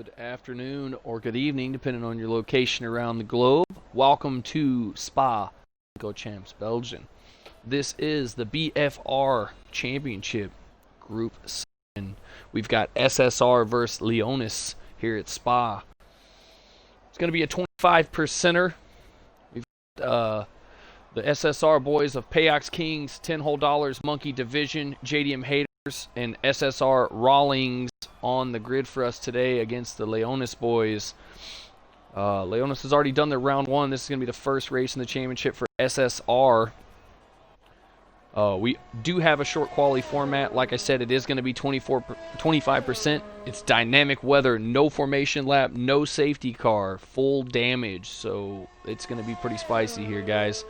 Good afternoon or good evening, depending on your location around the globe. Welcome to Spa, Go Champs, Belgium. This is the BFR Championship Group 7. We've got SSR versus Leonis here at Spa. It's going to be a 25%er. We've got the SSR boys of Payox Kings, $10 whole Monkey Division, JDM Haters, and SSR Rawlings on the grid for us today against the Leonis boys. Leonis has already done their round one. This is going to be the first race in the championship for SSR. We do have a short quality format. Like I said, it is going to be 25%. It's dynamic weather, no formation lap, no safety car, full damage. So it's going to be pretty spicy here, guys.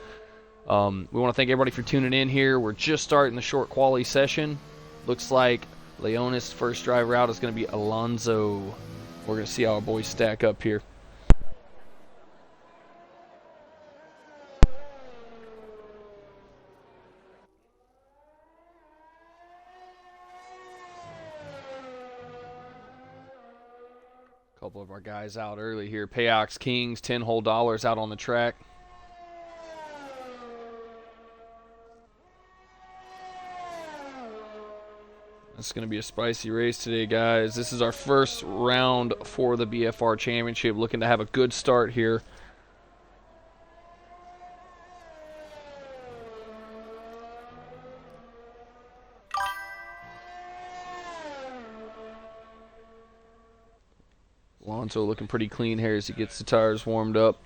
We want to thank everybody for tuning in here. We're just starting the short quality session. Looks like Leonis' first driver out is going to be Alonso. We're going to see how our boys stack up here. A couple of our guys out early here. Payox Kings, $10 whole out on the track. It's going to be a spicy race today, guys. This is our first round for the BFR Championship. Looking to have a good start here. Alonso looking pretty clean here as he gets the tires warmed up.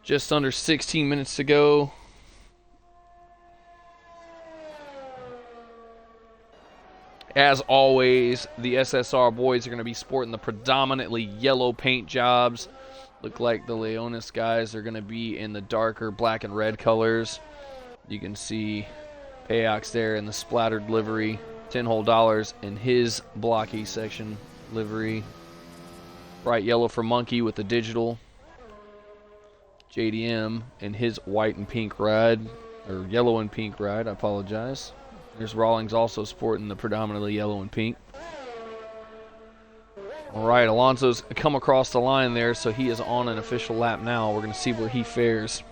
Just under 16 minutes to go. As always, the SSR boys are going to be sporting the predominantly yellow paint jobs. Look like the Leonis guys are going to be in the darker black and red colors. You can see Payox there in the splattered livery. $10 whole in his blocky section livery. Bright yellow for Monkey with the digital. JDM in his white and pink ride. Or yellow and pink ride, I apologize. There's Rawlings also sporting the predominantly yellow and pink. All right, Alonso's come across the line there, so he is on an official lap now. We're going to see where he fares.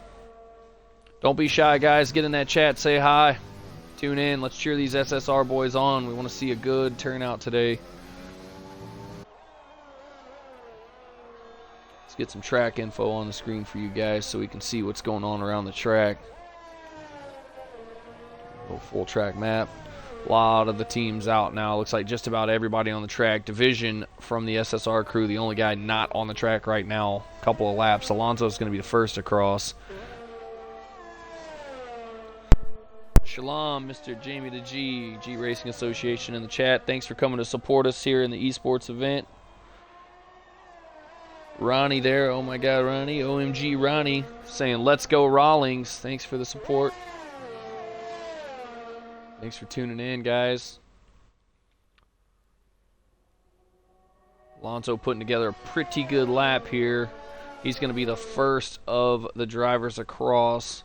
Don't be shy, guys. Get in that chat. Say hi. Tune in. Let's cheer these SSR boys on. We want to see a good turnout today. Let's get some track info on the screen for you guys so we can see what's going on around the track. Full track map. A lot of the teams out now. Looks like just about everybody on the track. Division from the SSR crew. The only guy not on the track right now. A couple of laps. Alonso's going to be the first across. Shalom, Mr. Jamie the G Racing Association in the chat. Thanks for coming to support us here in the esports event. Ronnie there. Oh my God, Ronnie. OMG Ronnie saying, let's go Rawlings. Thanks for the support. Thanks for tuning in, guys. Alonso putting together a pretty good lap here. He's going to be the first of the drivers across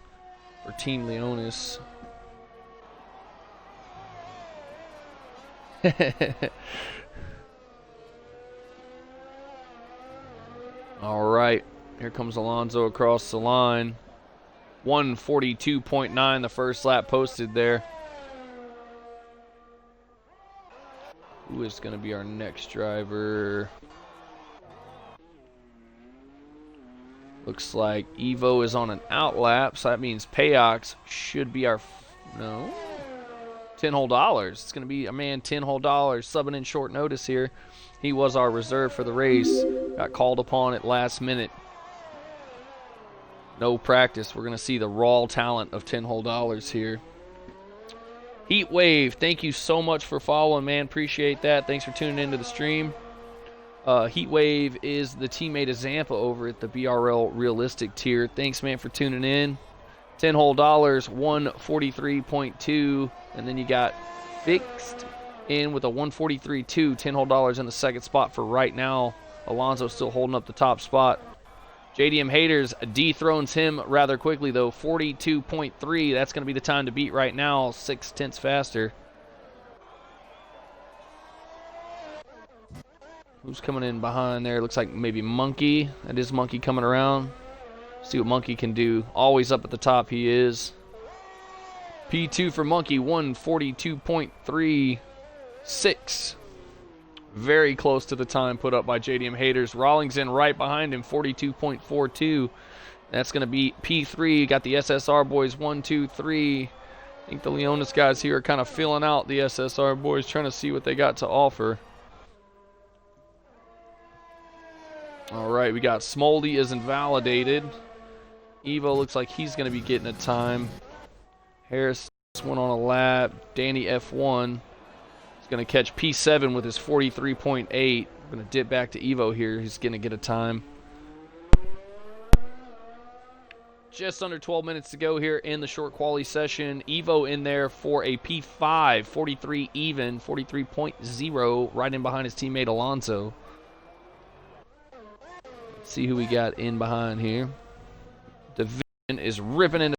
for Team Leonis. All right, here comes Alonso across the line. 1:42.9, the first lap posted there. Who is going to be our next driver? Looks like Evo is on an out lap, so that means Payox should be our... No. $10 whole. It's going to be a man $10 whole subbing in short notice here. He was our reserve for the race. Got called upon at last minute. No practice. We're going to see the raw talent of $10 whole here. Heat Wave, thank you so much for following, man. Appreciate that. Thanks for tuning into the stream. Heat Wave is the teammate of Zampa over at the BRL Realistic tier. Thanks, man, for tuning in. $10 whole, 143.2, and then you got Fixed in with a 143.2. $10 whole in the second spot for right now. Alonso still holding up the top spot. JDM Haters dethrones him rather quickly, though. 42.3. That's going to be the time to beat right now. 6 tenths faster. Who's coming in behind there? Looks like maybe Monkey. That is Monkey coming around. See what Monkey can do. Always up at the top he is. P2 for Monkey, 142.36. Very close to the time put up by JDM Haters. Rawlings in right behind him, 42.42. That's going to be P3. Got the SSR boys, 1, 2, 3. I think the Leonis guys here are kind of feeling out the SSR boys, trying to see what they got to offer. All right, we got Smoldy is invalidated. Evo looks like he's going to be getting a time. Harris went on a lap. Danny F1 is going to catch P7 with his 43.8. Going to dip back to Evo here. He's going to get a time. Just under 12 minutes to go here in the short quali session. Evo in there for a P5, 43 even, 43.0, right in behind his teammate Alonso. Let's see who we got in behind here. Division is ripping into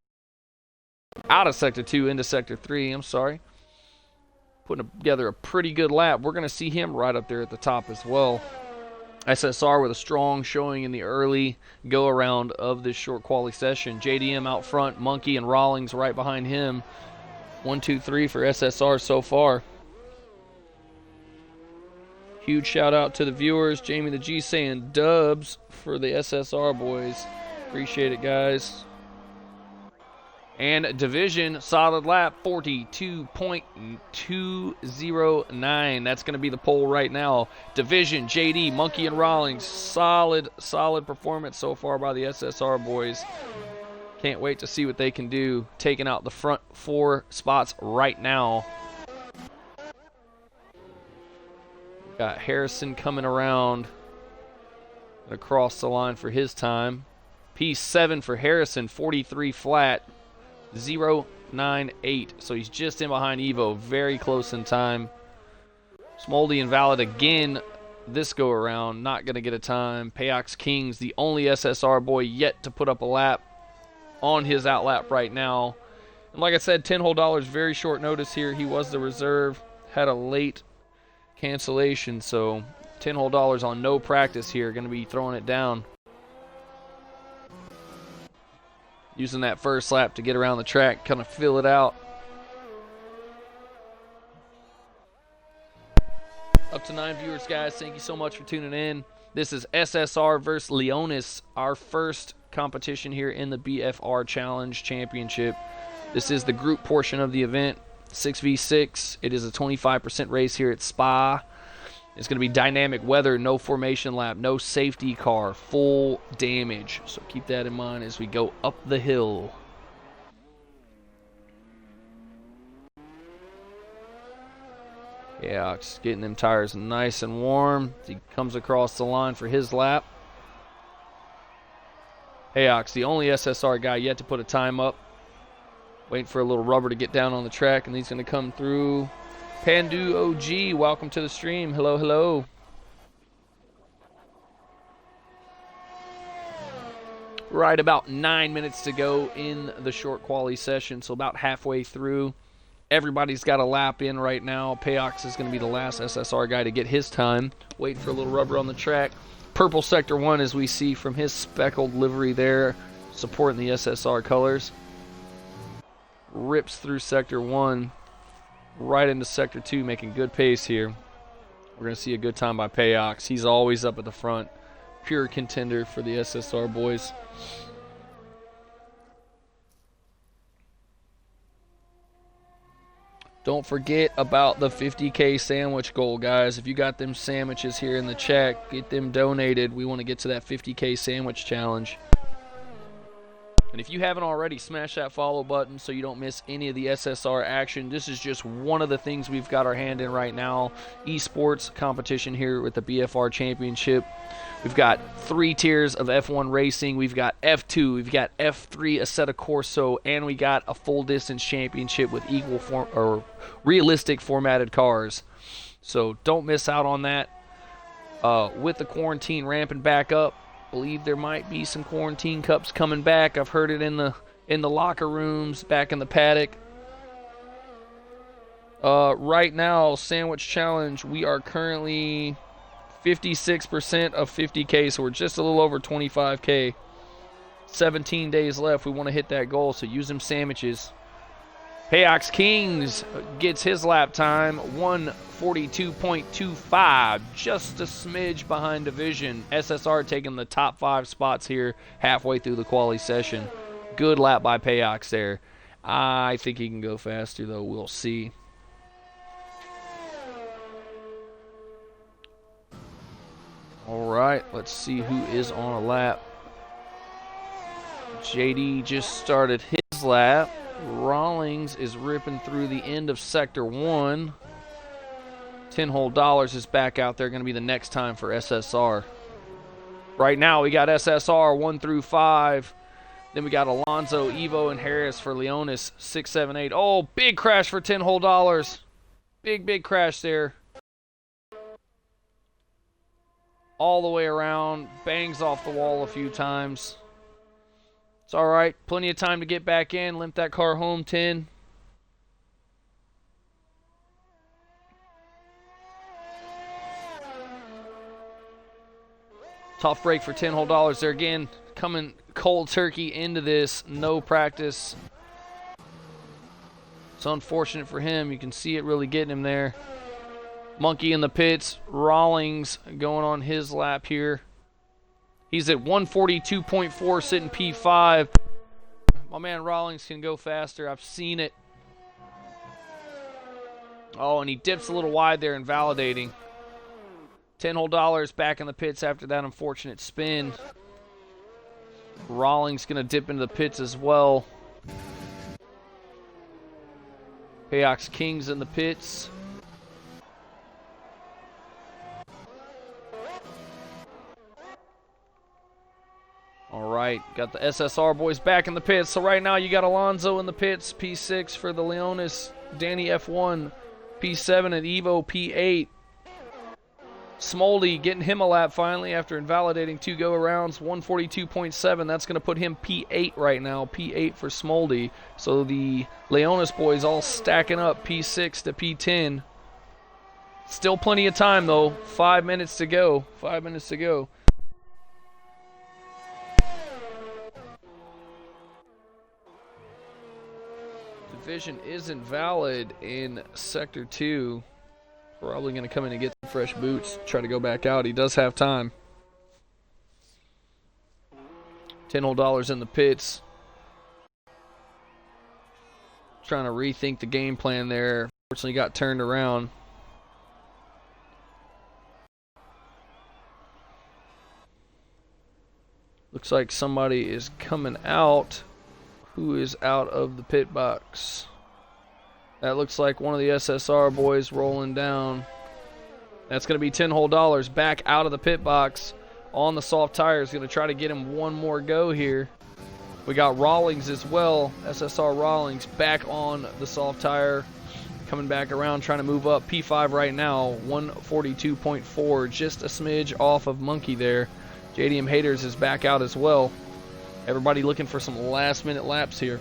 out of Sector 2 into Sector 3. I'm sorry. Putting together a pretty good lap. We're going to see him right up there at the top as well. SSR with a strong showing in the early go-around of this short quali session. JDM out front, Monkey and Rawlings right behind him. 1, 2, 3 for SSR so far. Huge shout out to the viewers. Jamie the G saying dubs for the SSR boys. Appreciate it, guys. And Division, solid lap, 42.209. That's going to be the poll right now. Division, JD, Monkey, and Rawlings. Solid performance so far by the SSR boys. Can't wait to see what they can do, taking out the front 4 spots right now. Got Harrison coming around across the line for his time. P7 for Harrison, 43 flat. 0.98, so he's just in behind Evo, very close in time. Smoldy invalid again this go around, not going to get a time. Payox Kings, the only SSR boy yet to put up a lap on his out lap right now. And like I said, $10 whole, very short notice here. He was the reserve, had a late cancellation, so $10 whole on no practice here, going to be throwing it down. Using that first lap to get around the track, kind of fill it out. Up to 9 viewers, guys. Thank you so much for tuning in. This is SSR versus Leonis, our first competition here in the BFR Challenge Championship. This is the group portion of the event, 6v6. It is a 25% race here at Spa. It's going to be dynamic weather, no formation lap, no safety car, full damage. So keep that in mind as we go up the hill. Yeah, just getting them tires nice and warm. He comes across the line for his lap. Hayox, the only SSR guy yet to put a time up. Waiting for a little rubber to get down on the track, and he's going to come through. Pandu OG, welcome to the stream. Hello, hello. Right about 9 minutes to go in the short quali session, so about halfway through. Everybody's got a lap in right now. Payox is going to be the last SSR guy to get his time. Waiting for a little rubber on the track. Purple Sector 1, as we see from his speckled livery there, supporting the SSR colors. Rips through Sector 1. Right into Sector 2, making good pace here. We're going to see a good time by Payox. He's always up at the front. Pure contender for the SSR boys. Don't forget about the 50K sandwich goal, guys. If you got them sandwiches here in the chat, get them donated. We want to get to that 50K sandwich challenge. And if you haven't already, smash that follow button so you don't miss any of the SSR action. This is just one of the things we've got our hand in right now. Esports competition here with the BFR Championship. We've got 3 tiers of F1 racing. We've got F2, we've got F3 Assetto Corso, and we got a full distance championship with realistic formatted cars. So don't miss out on that. With the quarantine ramping back up, believe there might be some quarantine cups coming back. I've heard it in the locker rooms, back in the paddock. Right now, sandwich challenge, we are currently 56% of 50K, so we're just a little over 25K. 17 days left. We want to hit that goal, so use them sandwiches. Payox Kings gets his lap time, 1:42.25, just a smidge behind Division. SSR taking the top 5 spots here halfway through the quali session. Good lap by Payox there. I think he can go faster, though. We'll see. All right, let's see who is on a lap. JD just started his lap. Rawlings is ripping through the end of Sector 1. $10 is back out there. Going to be the next time for SSR. Right now, we got SSR 1 through 5. Then we got Alonzo, Evo, and Harris for Leonis 6, 7, 8. Oh, big crash for $10. Big crash there. All the way around. Bangs off the wall a few times. It's all right. Plenty of time to get back in. Limp that car home, 10. Tough break for $10 there again. Coming cold turkey into this. No practice. It's unfortunate for him. You can see it really getting him there. Monkey in the pits. Rawlings going on his lap here. He's at 1:42.4, sitting P5. My man Rawlings can go faster. I've seen it. Oh, and he dips a little wide there, invalidating. $10 back in the pits after that unfortunate spin. Rawlings going to dip into the pits as well. Payox Kings in the pits. All right, got the SSR boys back in the pits. So right now you got Alonzo in the pits, P6 for the Leonis, Danny F1, P7, and Evo P8. Smoldy getting him a lap finally after invalidating 2 go-arounds, 1:42.7. That's going to put him P8 right now, P8 for Smoldy. So the Leonis boys all stacking up, P6 to P10. Still plenty of time though, 5 minutes to go, 5 minutes to go. Division isn't valid in Sector 2. Probably going to come in and get some fresh boots, try to go back out. He does have time. $10 in the pits. Trying to rethink the game plan there. Fortunately got turned around. Looks like somebody is coming out. Who is out of the pit box? That looks like one of the SSR boys rolling down. That's going to be $10 back out of the pit box on the soft tires. Going to try to get him one more go here. We got Rawlings as well. SSR Rawlings back on the soft tire. Coming back around, trying to move up. P5 right now, 1:42.4. Just a smidge off of Monkey there. JDM Haters is back out as well. Everybody looking for some last-minute laps here.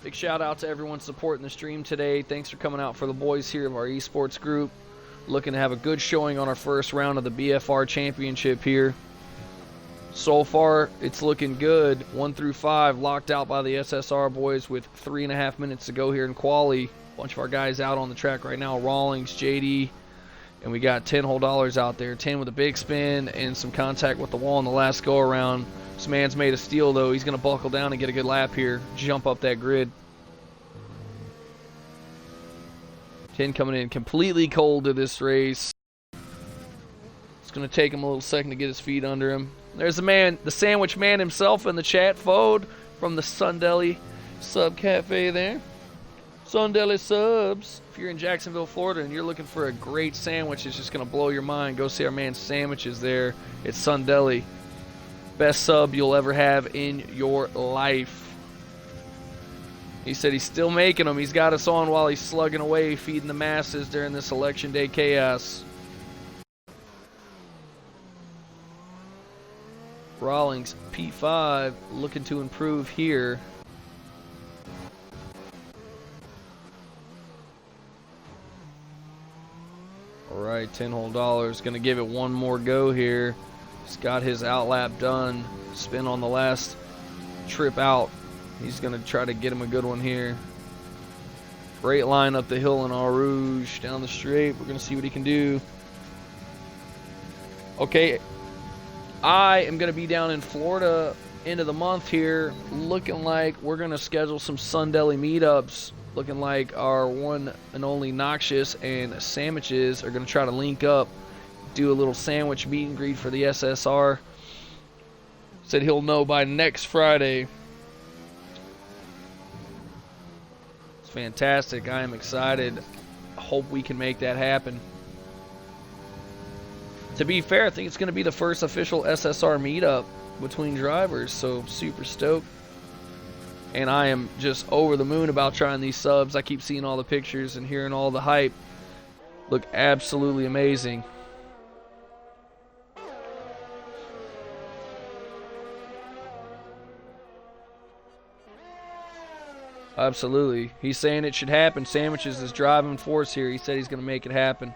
Big shout out to everyone supporting the stream today. Thanks for coming out for the boys here of our esports group. Looking to have a good showing on our first round of the BFR Championship here. So far, it's looking good. 1 through 5 locked out by the SSR boys with 3.5 minutes to go here in quali. Bunch of our guys out on the track right now. Rawlings, JD, and we got $10 out there. 10 with a big spin and some contact with the wall in the last go around. This man's made of steel though. He's going to buckle down and get a good lap here. Jump up that grid. 10 coming in completely cold to this race. It's going to take him a little second to get his feet under him. There's the man, the sandwich man himself in the chat, Fode from the Sun Deli Sub Cafe there. Sun Deli Subs. If you're in Jacksonville, Florida, and you're looking for a great sandwich, it's just going to blow your mind. Go see our man's sandwiches there at Sun Deli. Best sub you'll ever have in your life. He said he's still making them. He's got us on while he's slugging away, feeding the masses during this election day chaos. Rawlings, P5, looking to improve here. All right, $10 going to give it one more go here. He's got his outlap done. Spin on the last trip out. He's going to try to get him a good one here. Great line up the hill in Eau Rouge, down the straight. We're going to see what he can do. Okay, I am going to be down in Florida end of the month here, looking like we're going to schedule some Sun Deli meetups, looking like our one and only Noxious and Sandwiches are going to try to link up, do a little sandwich meet and greet for the SSR. Said he'll know by next Friday. It's fantastic. I am excited. Hope we can make that happen. To be fair, I think it's going to be the first official SSR meetup between drivers, so super stoked. And I am just over the moon about trying these subs. I keep seeing all the pictures and hearing all the hype. Look absolutely amazing. Absolutely. He's saying it should happen. Sandwiches is driving force here. He said he's going to make it happen.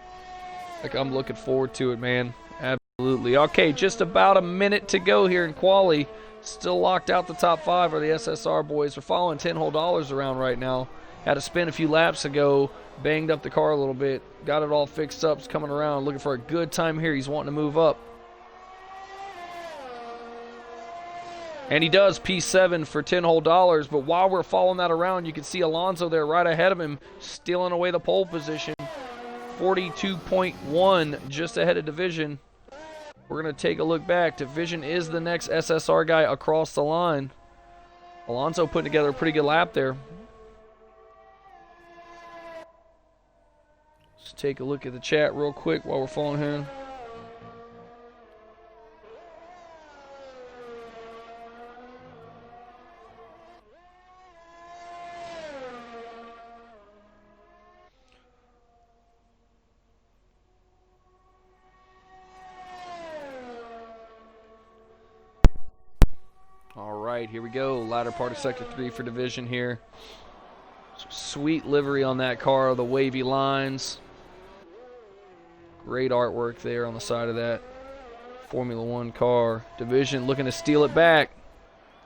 Like, I'm looking forward to it, man. Absolutely. Okay, just about a minute to go here in quali. Still locked out the top 5 are the SSR boys. We're following $10 around right now. Had to spin a few laps ago. Banged up the car a little bit. Got it all fixed up. It's coming around. Looking for a good time here. He's wanting to move up. And he does P7 for $10. But while we're following that around, you can see Alonso there right ahead of him, stealing away the pole position. 42.1 just ahead of Division. We're going to take a look back. Division is the next SSR guy across the line. Alonso putting together a pretty good lap there. Let's take a look at the chat real quick while we're following him. Here we go, latter part of Sector 3 for Division here. Sweet livery on that car, the wavy lines. Great artwork there on the side of that Formula 1 car. Division looking to steal it back.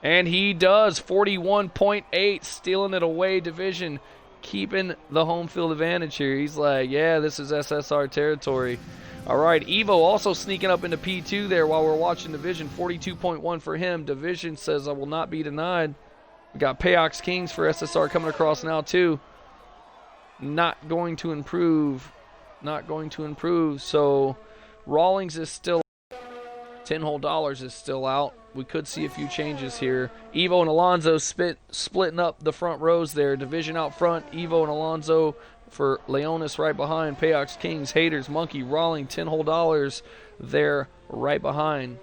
And he does, 41.8, stealing it away. Division keeping the home field advantage here. He's like, yeah, this is SSR territory. All right, Evo also sneaking up into P2 there while we're watching Division. 42.1 for him. Division says I will not be denied. We got Payox Kings for SSR coming across now too. Not going to improve. Not going to improve. So Rawlings is still $10 is still out. We could see a few changes here. Evo and Alonso splitting up the front rows there. Division out front. Evo and Alonso for Leonis right behind. Payox Kings, Haters, Monkey, Rawlings, $10 there right behind.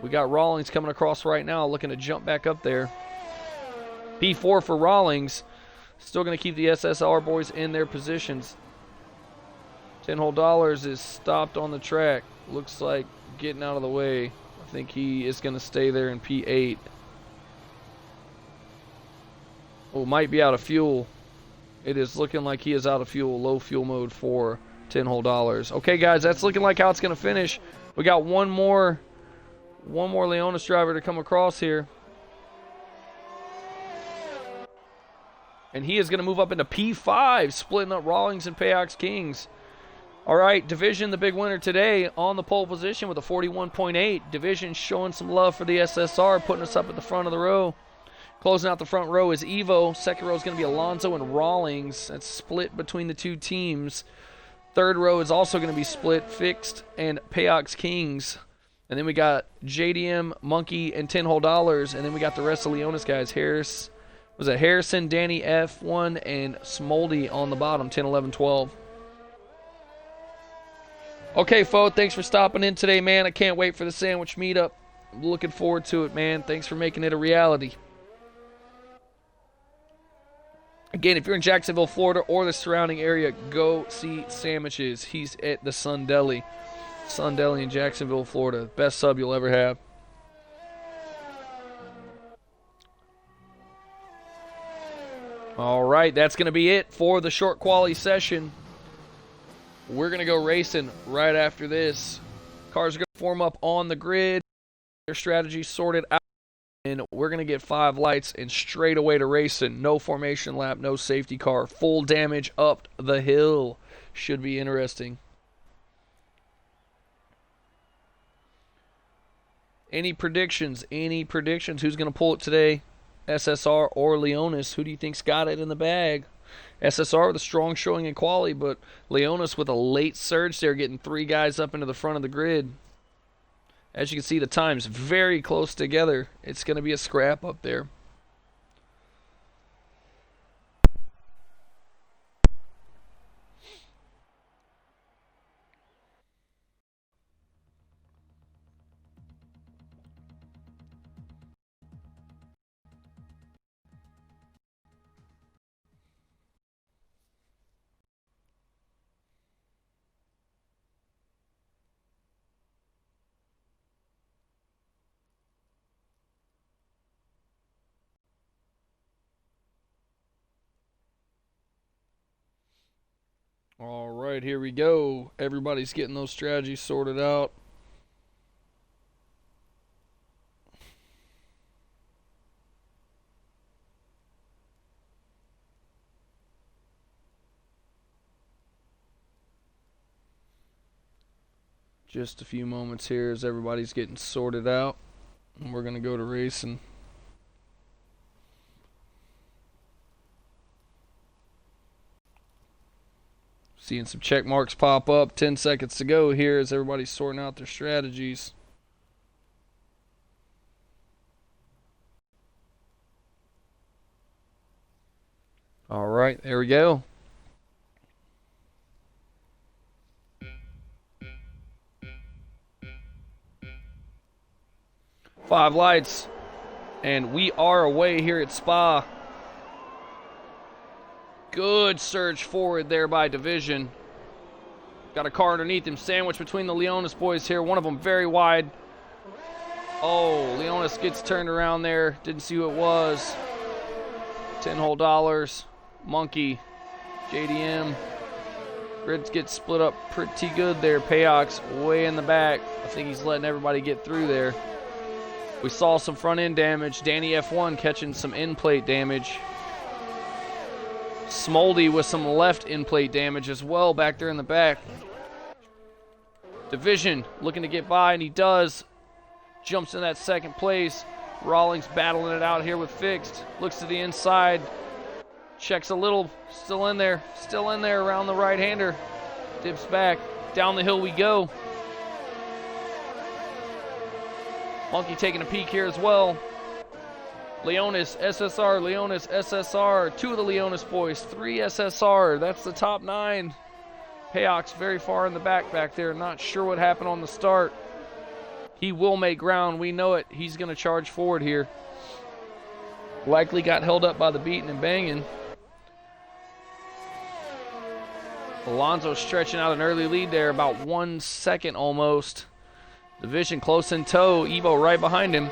We got Rawlings coming across right now, looking to jump back up there. P4 for Rawlings. Still going to keep the SSR boys in their positions. $10 is stopped on the track. Looks like getting out of the way. I think he is going to stay there in P8. Oh, might be out of fuel. It is looking like he is out of fuel. Low fuel mode for $10. Okay, guys, that's looking like how it's going to finish. We got one more Leonis driver to come across here. And he is going to move up into P5, splitting up Rawlings and Payox Kings. All right, Division, the big winner today, on the pole position with a 41.8. Division showing some love for the SSR, putting us up at the front of the row. Closing out the front row is Evo. Second row is going to be Alonso and Rawlings. That's split between the two teams. Third row is also going to be split, Fixed and Payox Kings. And then we got JDM, Monkey, and $10. And then we got the rest of Leonis guys. Harrison, Danny F1, and Smoldy on the bottom, 10, 11, 12. Okay, folks, thanks for stopping in today, man. I can't wait for the sandwich meetup. I'm looking forward to it, man. Thanks for making it a reality. Again, if you're in Jacksonville, Florida, or the surrounding area, go see Sandwiches. He's at the Sun Deli. Sun Deli in Jacksonville, Florida. Best sub you'll ever have. All right, that's going to be it for the short quality session. We're going to go racing right after this. Cars are going to form up on the grid, their strategy sorted out, and we're going to get 5 lights and straight away to racing. No formation lap, no safety car, full damage up the hill. Should be interesting. Any predictions? Any predictions? Who's going to pull it today? SSR or Leonis? Who do you think's got it in the bag? SSR with a strong showing in quality, but Leonis with a late surge there, getting 3 guys up into the front of the grid. As you can see, the times very close together. It's going to be a scrap up there. All right, here we go. Everybody's getting those strategies sorted out. Just a few moments here as everybody's getting sorted out. And we're going to go to racing. Seeing some check marks pop up. 10 seconds to go here as everybody's sorting out their strategies. All right, there we go. Five lights, and we are away here at Spa. Good surge forward there by Division. Got a car underneath him, sandwiched between the Leonis boys here. One of them very wide. Oh, Leonis gets turned around there. Didn't see who it was. 10 whole dollars. Monkey, JDM. Grids get split up pretty good there. Payox way in the back. I think he's letting everybody get through there. We saw some front end damage. Danny F1 catching some end plate damage. Smoldy with some left end plate damage as well back there in the back. Division looking to get by, and he does. Jumps in that second place. Rawlings battling it out here with Fixed. Looks to the inside. Checks a little. Still in there. Still in there around the right-hander. Dips back. Down the hill we go. Monkey taking a peek here as well. Leonis, SSR, Leonis, SSR. 2 of the Leonis boys. 3 SSR. That's the top 9. Payox very far in the back there. Not sure what happened on the start. He will make ground. We know it. He's going to charge forward here. Likely got held up by the beating and banging. Alonso stretching out an early lead there. About 1 second almost. Division close in tow. Evo right behind him.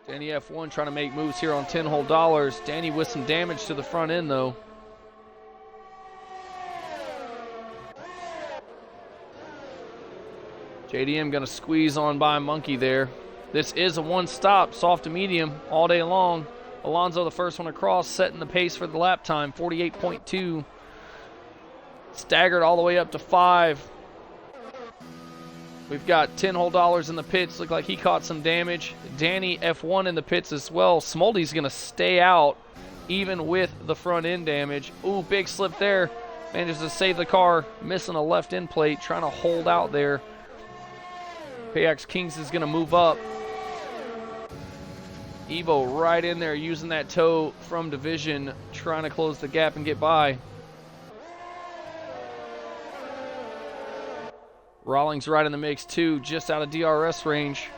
Danny F1 trying to make moves here on 10 whole dollars. Danny with some damage to the front end though. JDM going to squeeze on by Monkey there. This is a one stop, soft to medium all day long. Alonso the first one across, setting the pace for the lap time, 48.2. Staggered all the way up to 5. We've got 10 whole dollars in the pits. Look like he caught some damage. Danny F1 in the pits as well. Smoldy's going to stay out even with the front end damage. Ooh, big slip there. Manages to save the car. Missing a left end plate. Trying to hold out there. PX Kings is going to move up. Evo right in there using that tow from Division. Trying to close the gap and get by. Rawlings right in the mix too, just out of DRS range.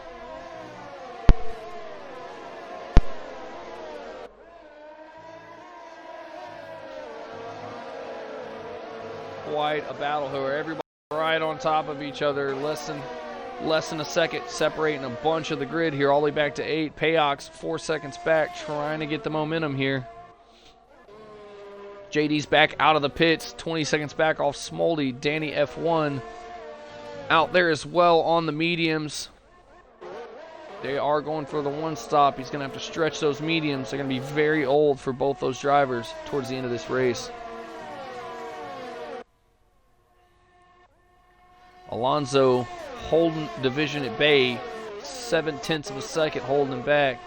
Quite a battle here. Everybody right on top of each other. Less than Less than a second separating a bunch of the grid here, all the way back to 8. Payox 4 seconds back, trying to get the momentum here. JD's back out of the pits, 20 seconds back off Smoldy. Danny F1 out there as well on the mediums. They are going for the one stop. He's going to have to stretch those mediums. They're going to be very old for both those drivers towards the end of this race. Alonso holding division at bay, 0.7 of a second holding him back.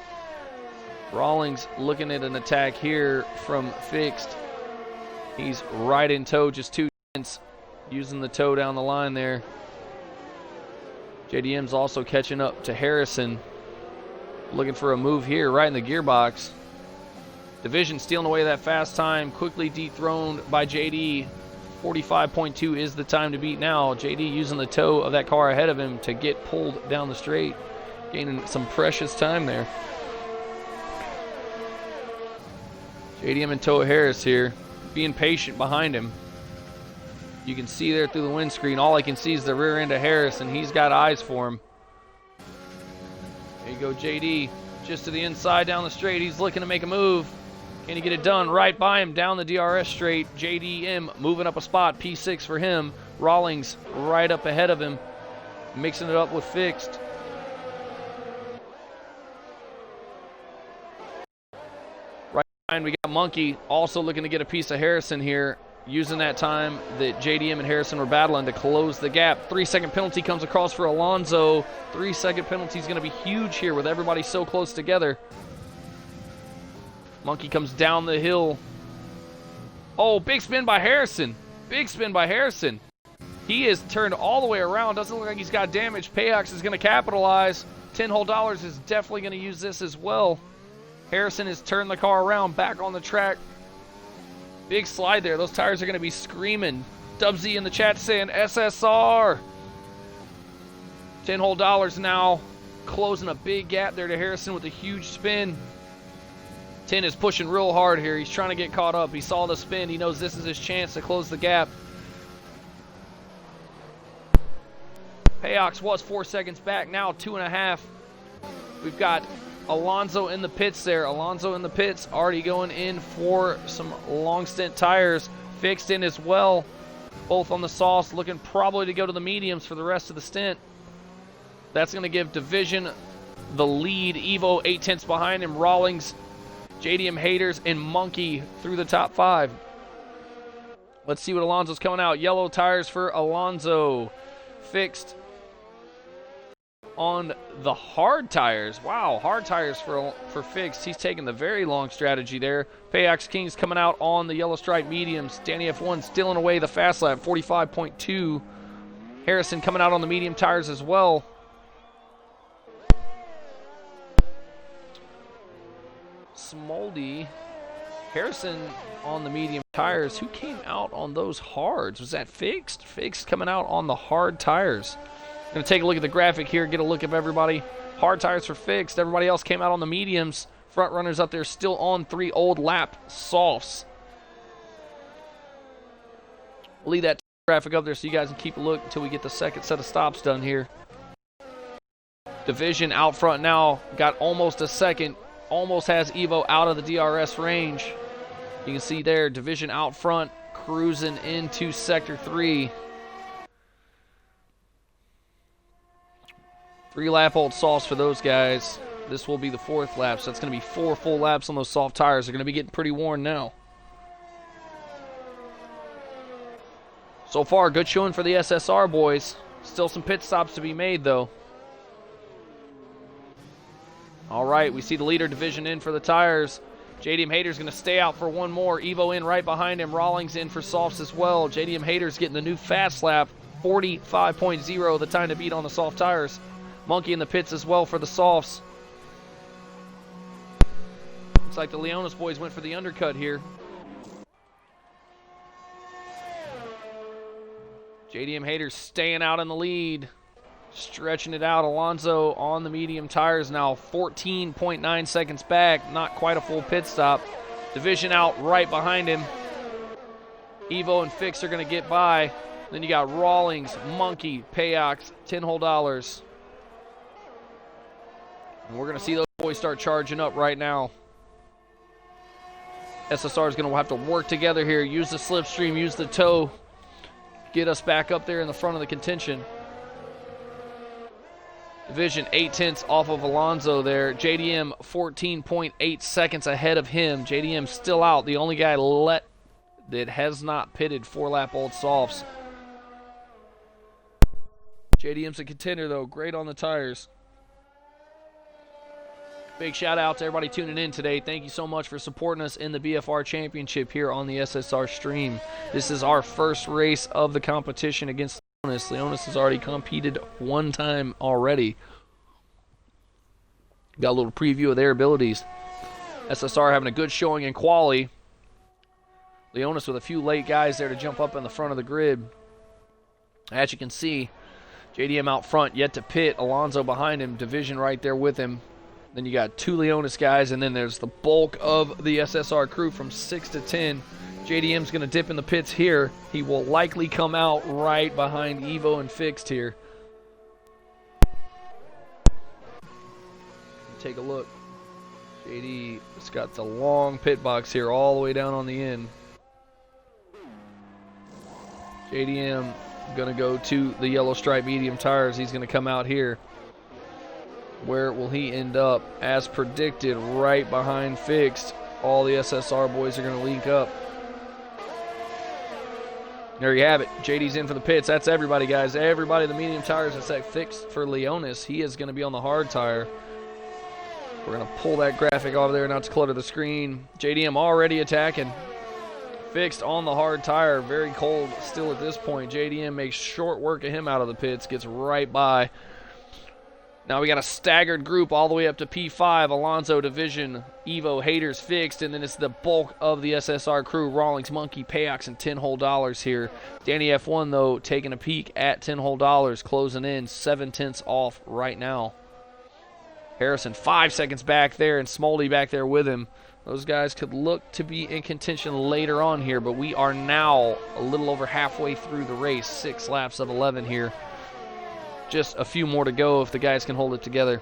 Rawlings looking at an attack here from Fixed. He's right in tow, just 2 tenths, using the tow down the line there. JDM's also catching up to Harrison, looking for a move here right in the gearbox. Division stealing away that fast time, quickly dethroned by JD. 45.2 is the time to beat now. JD using the toe of that car ahead of him to get pulled down the straight, gaining some precious time there. JDM and Toa Harris here, being patient behind him. You can see there through the windscreen, all I can see is the rear end of Harris, and he's got eyes for him. There you go, JD, just to the inside down the straight. He's looking to make a move. Can he get it done? Right by him, down the DRS straight. JDM moving up a spot, P6 for him. Rawlings right up ahead of him, mixing it up with Fixed. Right behind, we got Monkey, also looking to get a piece of Harrison here, using that time that JDM and Harrison were battling to close the gap. 3-second penalty comes across for Alonso. 3-second penalty is going to be huge here with everybody so close together. Monkey comes down the hill. Oh, big spin by Harrison. Big spin by Harrison. He is turned all the way around. Doesn't look like he's got damage. Payox is going to capitalize. $10 whole is definitely going to use this as well. Harrison has turned the car around, back on the track. Big slide there. Those tires are going to be screaming. Dubsy in the chat saying SSR. $10 whole now. Closing a big gap there to Harrison with a huge spin. 10 is pushing real hard here. He's trying to get caught up. He saw the spin. He knows this is his chance to close the gap. Payox was 4 seconds back. Now 2.5. We've got Alonso in the pits there. Alonso in the pits, already going in for some long stint tires. Fixed in as well. Both on the sauce, looking probably to go to the mediums for the rest of the stint. That's going to give Division the lead. Evo 8 tenths behind him. Rawlings, JDM Haters, and Monkey through the top 5. Let's see what Alonso's coming out. Yellow tires for Alonso. Fixed on the hard tires. Wow, hard tires for Fixed. He's taking the very long strategy there. Payox King's coming out on the yellow stripe mediums. Danny F1 stealing away the fast lap, 45.2. Harrison coming out on the medium tires as well. Smoldy, Harrison on the medium tires. Who came out on those hards? Was that Fixed? Fixed coming out on the hard tires. Going to take a look at the graphic here, get a look of everybody. Hard tires for Fixed. Everybody else came out on the mediums. Front runners up there still on 3 old lap softs. We'll leave that graphic up there so you guys can keep a look until we get the second set of stops done here. Division out front now. Got almost a second. Almost has Evo out of the DRS range. You can see there, Division out front, cruising into Sector 3. 3-lap old softs for those guys. This will be the 4th lap, so that's going to be 4 full laps on those soft tires. They're going to be getting pretty worn now. So far, good showing for the SSR boys. Still some pit stops to be made, though. All right, we see the leader Division in for the tires. JDM Hater's going to stay out for one more. Evo in right behind him. Rawlings in for softs as well. JDM Hater's getting the new fast lap, 45.0, the time to beat on the soft tires. Monkey in the pits as well for the softs. Looks like the Leonis boys went for the undercut here. JDM Hater's staying out in the lead. Stretching it out. Alonso on the medium tires now, 14.9 seconds back. Not quite a full pit stop. Division out right behind him. Evo and Fix are going to get by. Then you got Rawlings, Monkey, Payox, 10 whole dollars. And we're going to see those boys start charging up right now. SSR is going to have to work together here. Use the slipstream, use the tow. Get us back up there in the front of the contention. Division 8/10 off of Alonso there. JDM 14.8 seconds ahead of him. JDM still out. The only guy that has not pitted 4-lap old softs. JDM's a contender though. Great on the tires. Big shout out to everybody tuning in today. Thank you so much for supporting us in the BFR Championship here on the SSR stream. This is our first race of the competition against Leonis. Leonis has already competed one time already. Got a little preview of their abilities. SSR having a good showing in quali. Leonis with a few late guys there to jump up in the front of the grid. As you can see, JDM out front, yet to pit. Alonso behind him, Division right there with him. Then you got 2 Leonis guys, and then there's the bulk of the SSR crew from 6 to 10. JDM's going to dip in the pits here. He will likely come out right behind Evo and Fixed here. Take a look. JD has got the long pit box here all the way down on the end. JDM going to go to the yellow stripe medium tires. He's going to come out here. Where will he end up? As predicted, right behind Fixed. All the SSR boys are going to link up. There you have it. JD's in for the pits. That's everybody, guys. Everybody, the medium tires is that Fixed for Leonis. He is going to be on the hard tire. We're going to pull that graphic over there not to clutter the screen. JDM already attacking. Fixed on the hard tire. Very cold still at this point. JDM makes short work of him out of the pits. Gets right by. Now we got a staggered group all the way up to P5. Alonso, Division, Evo, Haters, Fixed, and then it's the bulk of the SSR crew. Rawlings, Monkey, Payox, and 10 whole dollars here. Danny F1, though, taking a peek at 10 whole dollars, closing in 7/10 off right now. Harrison 5 seconds back there, and Smoldy back there with him. Those guys could look to be in contention later on here, but we are now a little over halfway through the race. 6 laps of 11 here. Just a few more to go if the guys can hold it together.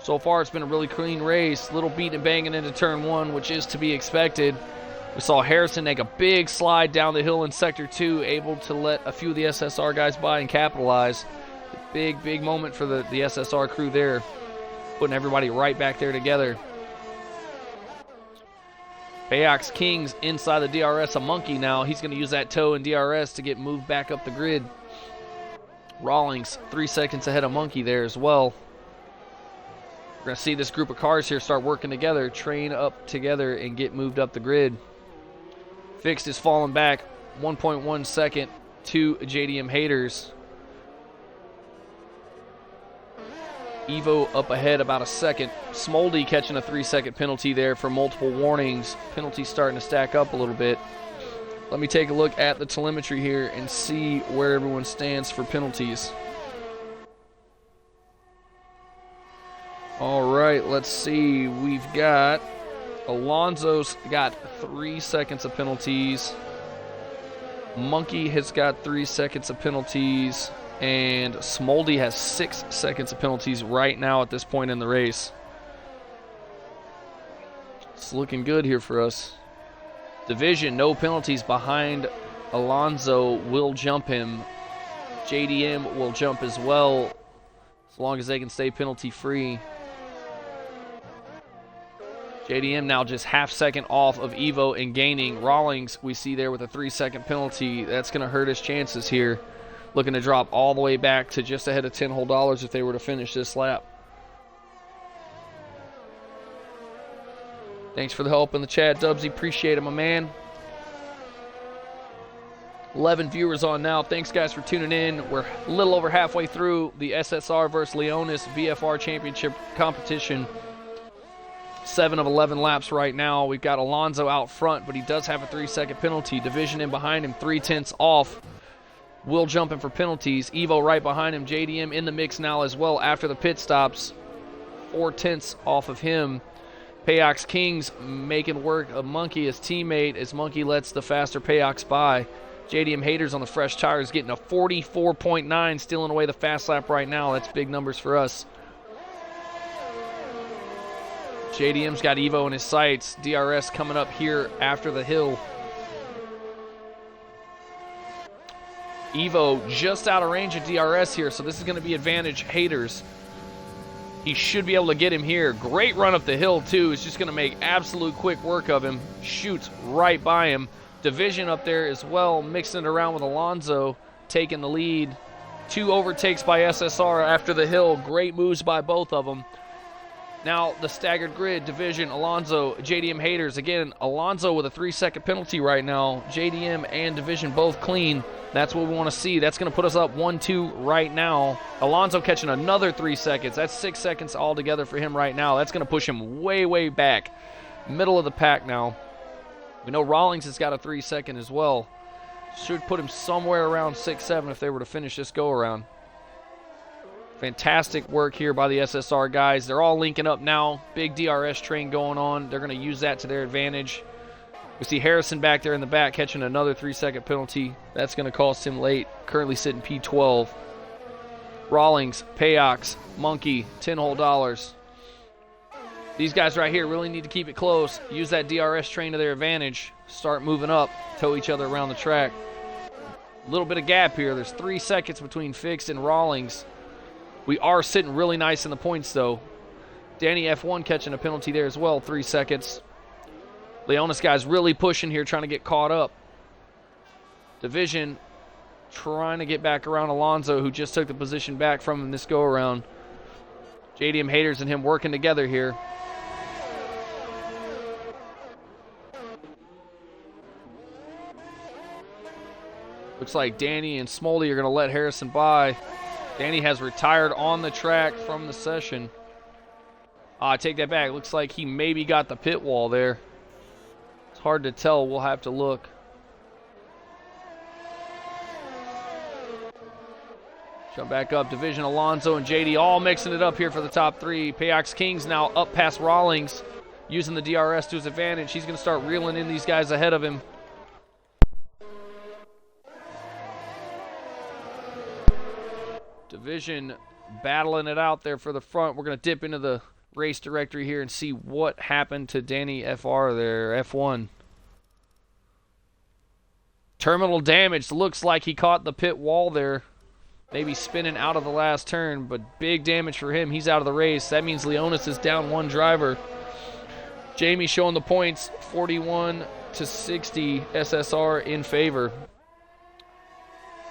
So far, it's been a really clean race. Little beat and banging into turn 1, which is to be expected. We saw Harrison make a big slide down the hill in Sector 2, able to let a few of the SSR guys by and capitalize. Big, big moment for the SSR crew there, putting everybody right back there together. Payox King's inside the DRS, a Monkey now. He's going to use that tow and DRS to get moved back up the grid. Rawlings 3 seconds ahead of Monkey there as well. We're going to see this group of cars here start working together, train up together, and get moved up the grid. Fixed is falling back 1.1 second to JDM Haters. Evo up ahead about a second. Smoldy catching a 3-second penalty there for multiple warnings. Penalties starting to stack up a little bit. Let me take a look at the telemetry here and see where everyone stands for penalties. All right, let's see. We've got Alonso's got 3 seconds of penalties. Monkey has got 3 seconds of penalties. And Smoldy has 6 seconds of penalties right now at this point in the race. It's looking good here for us. Division, no penalties behind Alonso, will jump him. JDM will jump as well, as long as they can stay penalty free. JDM now just half second off of Evo and gaining. Rawlings, we see there with a 3-second penalty. That's going to hurt his chances here. Looking to drop all the way back to just ahead of 10 whole dollars if they were to finish this lap. Thanks for the help in the chat, Dubsy. Appreciate it, my man. 11 viewers on now. Thanks, guys, for tuning in. We're a little over halfway through the SSR versus Leonis BFR Championship competition. 7 of 11 laps right now. We've got Alonso out front, but he does have a 3-second penalty. Division in behind him, 3/10 off. Will jumping for penalties. Evo right behind him. JDM in the mix now as well after the pit stops. 4/10 off of him. Payox Kings making work of Monkey, his teammate, as Monkey lets the faster Payox by. JDM Haters on the fresh tires getting a 44.9, stealing away the fast lap right now. That's big numbers for us. JDM's got Evo in his sights. DRS coming up here after the hill. Evo just out of range of DRS here, so this is going to be advantage Haters. He should be able to get him here. Great run up the hill, too. It's just going to make absolute quick work of him. Shoots right by him. Division up there as well, mixing it around with Alonso, taking the lead. 2 overtakes by SSR after the hill. Great moves by both of them. Now the staggered grid, Division, Alonso, JDM Haters. Again, Alonso with a 3-second penalty right now. JDM and Division both clean. That's what we want to see. That's going to put us up 1-2 right now. Alonso catching another 3 seconds. That's 6 seconds altogether for him right now. That's going to push him way, way back. Middle of the pack now. We know Rawlings has got a 3-second as well. Should put him somewhere around 6-7 if they were to finish this go-around. Fantastic work here by the SSR guys. They're all linking up now. Big DRS train going on. They're going to use that to their advantage. We see Harrison back there in the back catching another 3-second penalty. That's going to cost him late. Currently sitting P12. Rawlings, Payox, Monkey, 10 whole dollars. These guys right here really need to keep it close. Use that DRS train to their advantage. Start moving up. Tow each other around the track. A little bit of gap here. There's 3 seconds between Fixed and Rawlings. We are sitting really nice in the points, though. Danny F1 catching a penalty there as well. 3 seconds. Leonis guy's really pushing here, trying to get caught up. Division trying to get back around Alonso, who just took the position back from him this go-around. JDM Haters and him working together here. Looks like Danny and Smoley are going to let Harrison by. Danny has retired on the track from the session. I take that back. Looks like he maybe got the pit wall there. It's hard to tell. We'll have to look. Jump back up. Division, Alonso, and JD all mixing it up here for the top 3. Payox Kings now up past Rawlings, using the DRS to his advantage. He's going to start reeling in these guys ahead of him. Division battling it out there for the front. We're going to dip into the race directory here and see what happened to Danny FR there, F1. Terminal damage. Looks like he caught the pit wall there. Maybe spinning out of the last turn, but big damage for him. He's out of the race. That means Leonis is down 1 driver. Jamie showing the points, 41-60 SSR in favor.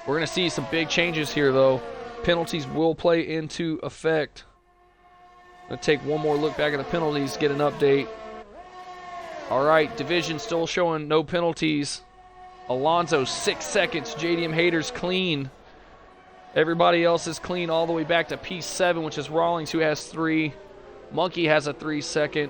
We're going to see some big changes here, though. Penalties will play into effect. I'm going to take one more look back at the penalties, get an update. All right, Division still showing no penalties. Alonso, 6 seconds. JDM Haters clean. Everybody else is clean all the way back to P7, which is Rawlings, who has 3. Monkey has a 3-second.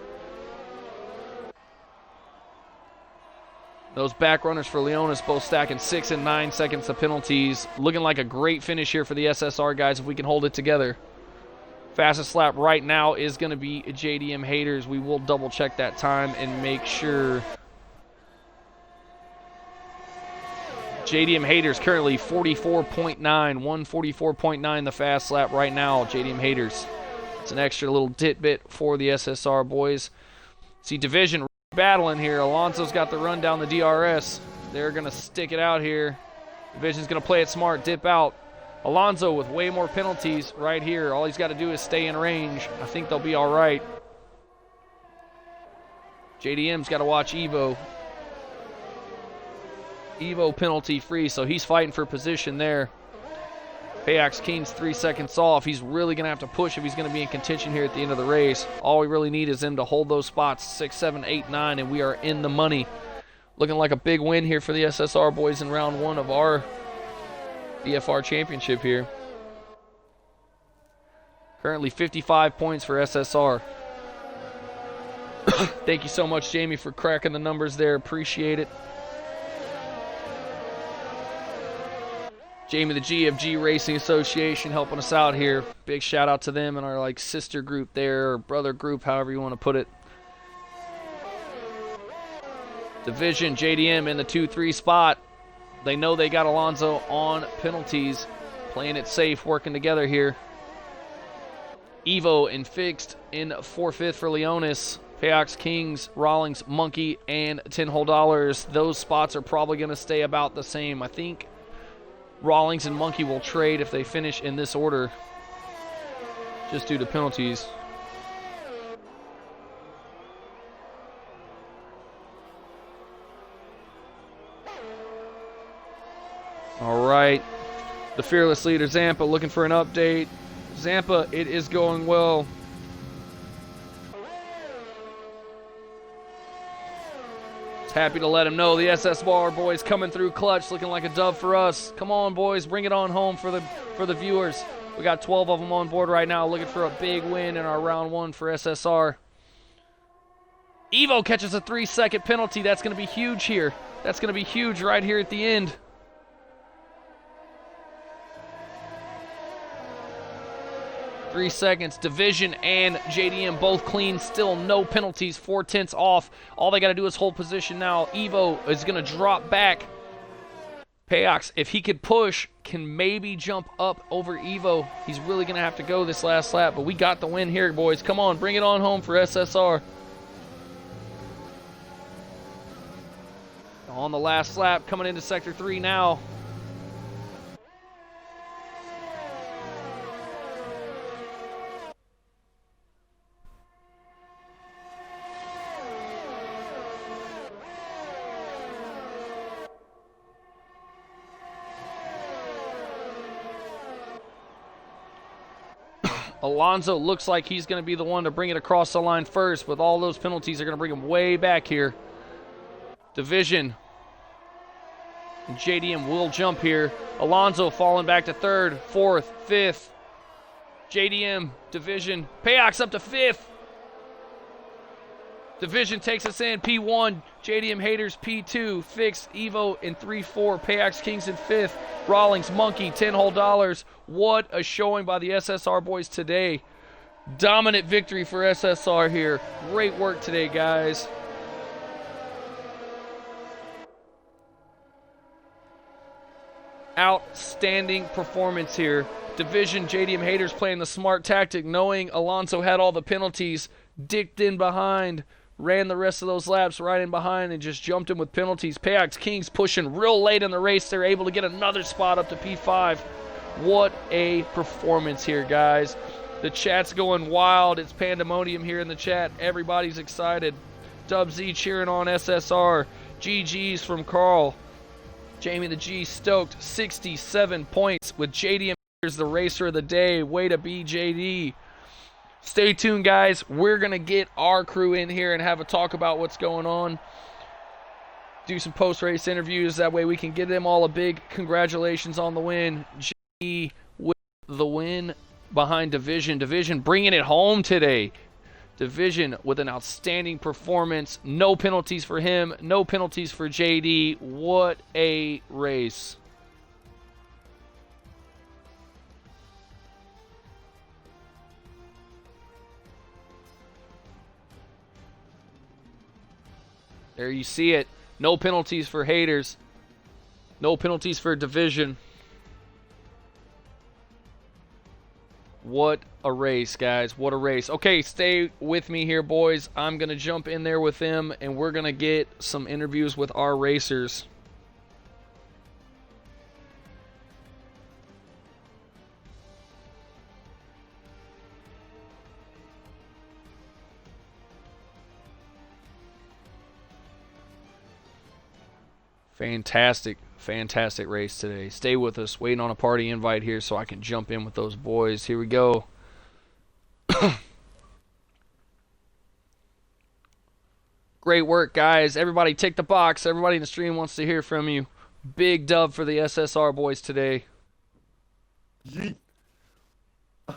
Those back runners for Leonis both stacking 6 and 9 seconds of penalties. Looking like a great finish here for the SSR guys if we can hold it together. Fastest lap right now is going to be JDM Haters. We will double check that time and make sure. JDM Haters currently 44.9, 144.9 the fast lap right now. JDM Haters. It's an extra little tidbit for the SSR boys. See Division battling here. Alonso's got the run down the DRS. They're going to stick it out here. Division's going to play it smart, dip out. Alonso with way more penalties right here. All he's got to do is stay in range. I think they'll be all right. JDM's got to watch Evo. Evo penalty free, so he's fighting for position there. Payox King's 3 seconds off. He's really going to have to push if he's going to be in contention here at the end of the race. All we really need is him to hold those spots, 6, 7, 8, 9, and we are in the money. Looking like a big win here for the SSR boys in round 1 of our BFR championship here. Currently 55 points for SSR. Thank you so much, Jamie, for cracking the numbers there. Appreciate it. Jamie the G of G Racing Association helping us out here. Big shout out to them and our sister group there, or brother group, however you want to put it. Division, JDM in the 2-3 spot. They know they got Alonso on penalties. Playing it safe, working together here. Evo and Fixed in 4-5 for Leonis. Payox, Kings, Rawlings, Monkey, and $10. Those spots are probably going to stay about the same. I think Rawlings and Monkey will trade if they finish in this order, just due to penalties. All right, the fearless leader Zampa looking for an update. Zampa, it is going well. Happy to let him know the SSR boys coming through clutch, looking like a dub for us. Come on, boys, bring it on home for the viewers. We got 12 of them on board right now, looking for a big win in our round 1 for SSR. Evo catches a 3-second penalty. That's going to be huge here. That's going to be huge right here at the end. Three seconds. Division and JDM both clean. Still no penalties. 4/10 off. All they got to do is hold position now. Evo is going to drop back. Payox, if he could push, can maybe jump up over Evo. He's really going to have to go this last lap, but we got the win here, boys. Come on, bring it on home for SSR. On the last lap, coming into Sector 3 now. Alonso looks like he's going to be the one to bring it across the line first, but all those penalties are going to bring him way back here. Division. And JDM will jump here. Alonso falling back to 3rd, 4th, 5th. JDM, Division. Payox up to 5th. Division takes us in. P1. JDM Haters P2. Fixed, Evo in 3-4. Payox Kings in 5th. Rawlings, Monkey, $10. What a showing by the SSR boys today. Dominant victory for SSR here. Great work today, guys. Outstanding performance here. Division, JDM Haters playing the smart tactic, knowing Alonso had all the penalties, dicked in behind, ran the rest of those laps right in behind and just jumped in with penalties. Payox Kings pushing real late in the race. They're able to get another spot up to P5. What a performance here, guys. The chat's going wild. It's pandemonium here in the chat. Everybody's excited. Dub Z cheering on SSR. GG's from Carl. Jamie the G stoked. 67 points with JDM as the racer of the day. Way to be, JD. Stay tuned, guys. We're going to get our crew in here and have a talk about what's going on. Do some post-race interviews. That way we can give them all a big congratulations on the win. JD with the win behind Division. Division bringing it home today. Division with an outstanding performance. No penalties for him. No penalties for JD. What a race. There you see it. No penalties for Haters. No penalties for Division. What a race, guys. What a race. Okay, stay with me here, boys. I'm going to jump in there with them, and we're going to get some interviews with our racers. Fantastic, fantastic race today. Stay with us. Waiting on a party invite here so I can jump in with those boys. Here we go. Great work, guys. Everybody tick the box. Everybody in the stream wants to hear from you. Big dub for the SSR boys today. Yeet.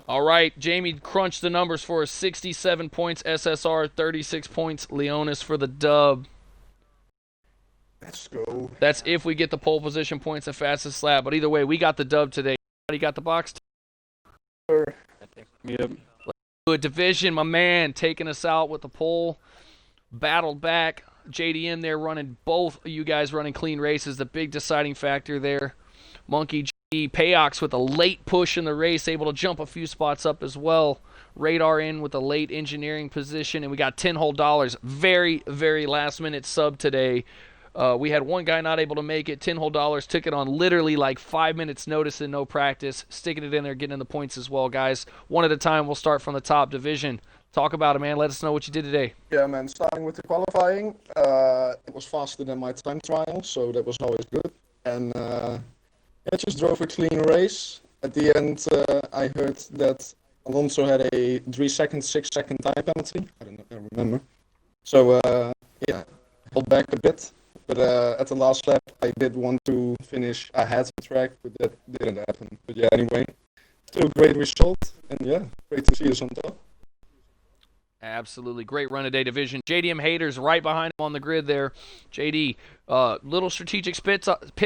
All right, Jamie crunched the numbers for us. 67 points SSR, 36 points Leonis for the dub. Let's go. That's if we get the pole position points and fastest lap. But either way, we got the dub today. Everybody got the box? Yep. Good Division, my man, taking us out with the pole. Battled back. JDM there running, both of you guys running clean races, the big deciding factor there. Monkey G, Payox with a late push in the race, able to jump a few spots up as well. Radar in with a late engineering position, and we got $10 very, very last minute sub today. We had one guy not able to make it. $10 took it on literally like 5 minutes notice and no practice, sticking it in there, getting in the points as well, guys. One at a time. We'll start from the top division. Talk about it, man. Let us know what you did today. Yeah, man. Starting with the qualifying, it was faster than my time trial, so that was always good. And I just drove a clean race. At the end, I heard that Alonso had a 3-second, 6-second time penalty. I remember. So yeah, held back a bit. But at the last lap, I did want to finish ahead of the track, but that didn't happen. But yeah, anyway, still a great result, and yeah, great to see us on top. Absolutely. Great run today, division. JDM Haters right behind him on the grid there. JD, little strategic pit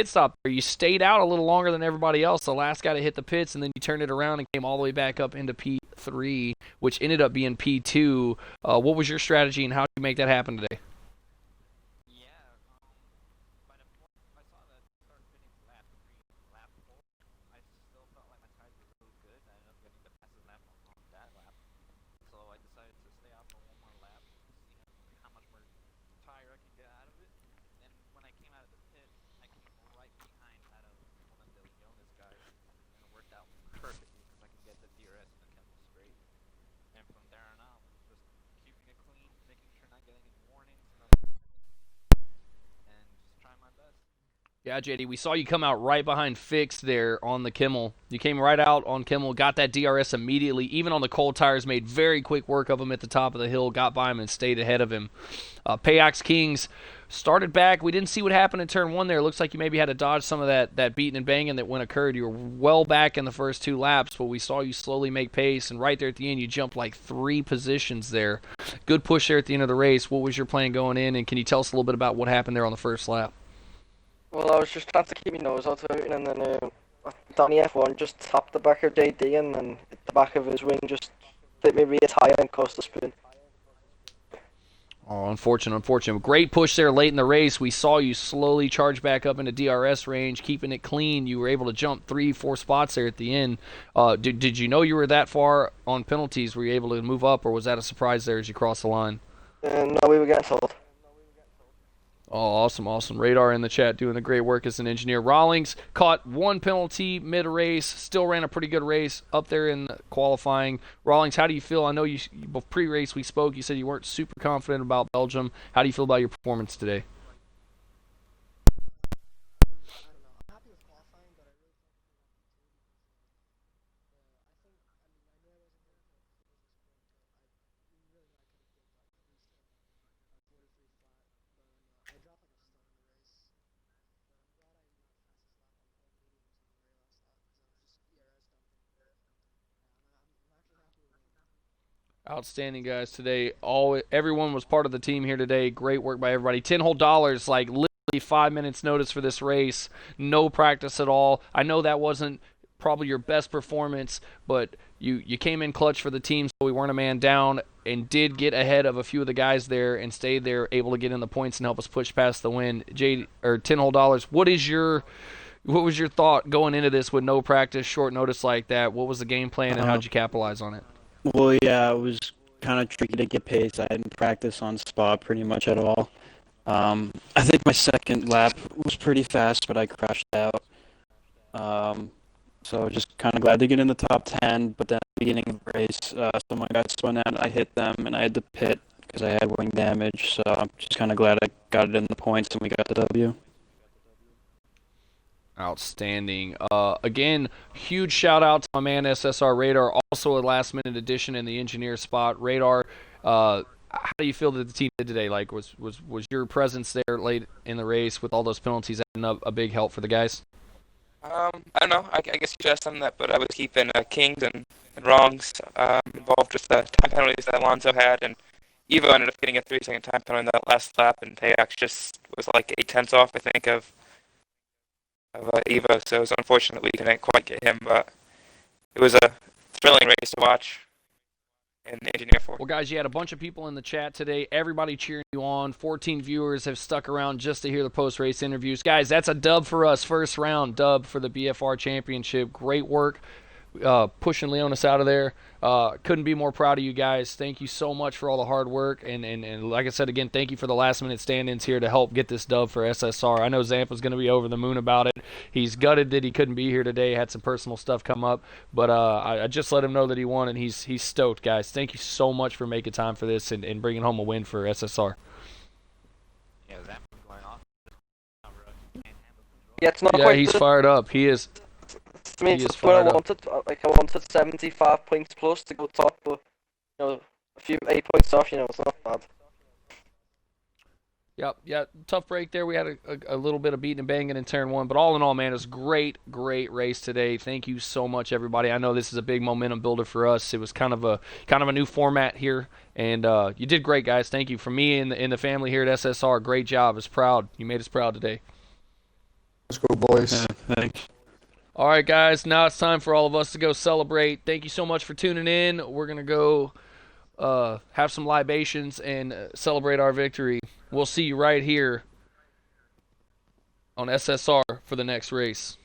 stop there. You stayed out a little longer than everybody else. The last guy to hit the pits, and then you turned it around and came all the way back up into P3, which ended up being P2. What was your strategy, and how did you make that happen today? Yeah, JD, we saw you come out right behind Fix there on the Kimmel. You came right out on Kimmel, got that DRS immediately, even on the cold tires, made very quick work of him at the top of the hill, got by him and stayed ahead of him. Payox Kings started back. We didn't see what happened in turn one there. It looks like you maybe had to dodge some of that beating and banging that when occurred. You were well back in the first 2 laps, but we saw you slowly make pace, and right there at the end, you jumped like 3 positions there. Good push there at the end of the race. What was your plan going in, and can you tell us a little bit about what happened there on the first lap? Well, I was just trying to keep my nose out of it, and then Danny F1 just tapped the back of JD, and then the back of his wing just hit me rear tyre and caused a spin. Oh, unfortunate. Great push there late in the race. We saw you slowly charge back up into DRS range, keeping it clean. You were able to jump 3-4 spots there at the end. Did you know you were that far on penalties? Were you able to move up, or was that a surprise there as you crossed the line? No, we were getting told. Oh, awesome. Radar in the chat doing the great work as an engineer. Rawlings caught 1 penalty mid-race, still ran a pretty good race up there in qualifying. Rawlings, how do you feel? I know you pre-race we spoke, you said you weren't super confident about Belgium. How do you feel about your performance today? Outstanding, guys, today. Everyone was part of the team here today. Great work by everybody. $10 like literally 5 minutes notice for this race. No practice at all. I know that wasn't probably your best performance, but you came in clutch for the team, so we weren't a man down, and did get ahead of a few of the guys there and stayed there, able to get in the points and help us push past the win. $10. What was your thought going into this with no practice, short notice like that? What was the game plan, and how'd you capitalize on it? Well, yeah, it was kind of tricky to get pace. I hadn't practiced on spot pretty much at all. I think my second lap was pretty fast, but I crashed out. So just kind of glad to get in the top 10, but then at the beginning of the race, someone got spun out, I hit them, and I had to pit because I had wing damage. So I'm just kind of glad I got it in the points and we got the W. Outstanding. Again, huge shout out to my man SSR Radar, also a last minute addition in the engineer spot. Radar, how do you feel that the team did today? Like, was your presence there late in the race with all those penalties a big help for the guys? I don't know. I guess you should have some of that, but I was keeping Kings and wrongs involved with the time penalties that Alonso had, and Evo ended up getting a 3-second time penalty in that last lap, and Payox just was like 8/10 off, I think, of Evo, so it was unfortunate we couldn't quite get him, but it was a thrilling race to watch, in the engineer for. Well, guys, you had a bunch of people in the chat today. Everybody cheering you on. 14 viewers have stuck around just to hear the post-race interviews. Guys, that's a dub for us. First round dub for the BFR Championship. Great work pushing Leonis out of there. Couldn't be more proud of you guys. Thank you so much for all the hard work. And like I said, again, thank you for the last-minute stand-ins here to help get this dub for SSR. I know Zampa's going to be over the moon about it. He's gutted that he couldn't be here today. Had some personal stuff come up. But I just let him know that he won, and he's stoked, guys. Thank you so much for making time for this and bringing home a win for SSR. Yeah, Zampa's going off. Yeah, it's not Yeah, quite. he's fired up. He is. I mean, he is it's what I fired up. wanted. Like I wanted 75 points plus to go top, but you know, a few 8 points off. You know, it's not bad. Yep, yeah, tough break there. We had a little bit of beating and banging in turn one, but all in all, man, it was a great race today. Thank you so much, everybody. I know this is a big momentum builder for us. It was kind of a new format here, and you did great, guys. Thank you. From me and the family here at SSR, great job. It's proud. You made us proud today. Let's go, boys. Yeah, thanks. All right, guys, now it's time for all of us to go celebrate. Thank you so much for tuning in. We're going to go have some libations and celebrate our victory. We'll see you right here on SSR for the next race.